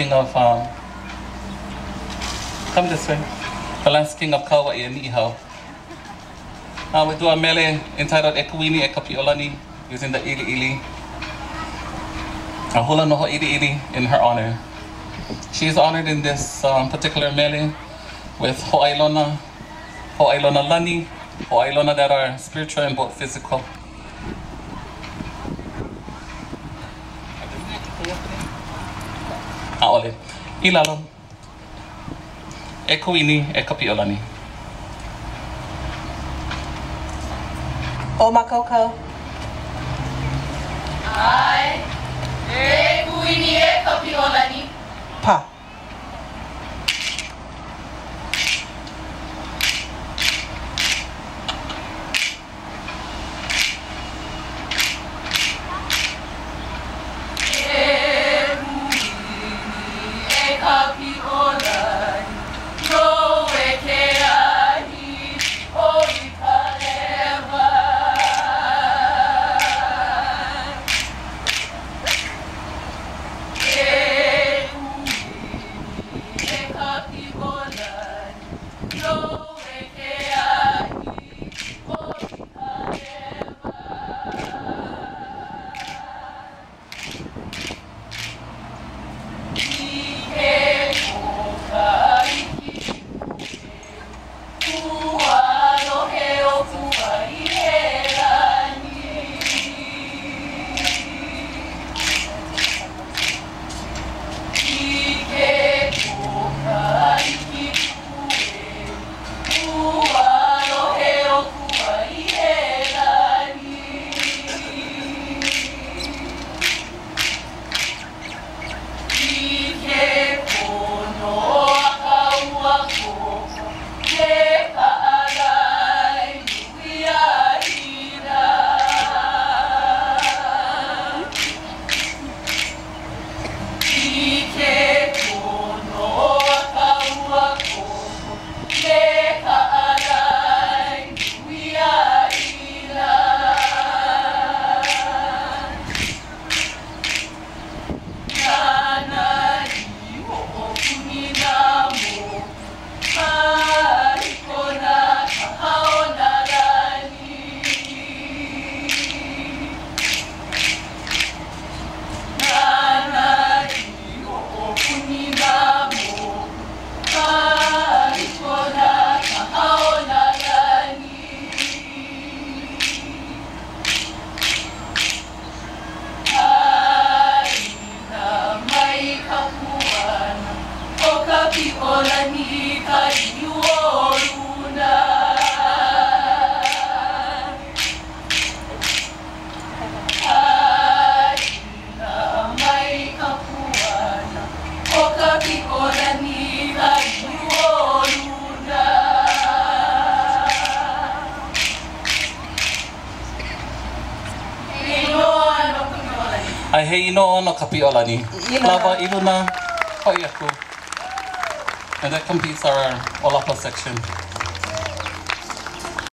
king of, come this way, the last king of Kawaii and Ni'ihau. We do a mele entitled Kuini e Kapi'olani using the ili ili. A hula noho ili ili in her honor. She is honored in this particular mele with ho'ailona lani, ho'ailona that are spiritual and both physical. Aole, ilalo, e Kuini e Kapi'olani. O makoko. Ai, e Kuini e Kapi'olani. Pa. Ai he ino no Kapi'olani. Lava iluna hoi aku. And that completes our Olapa section.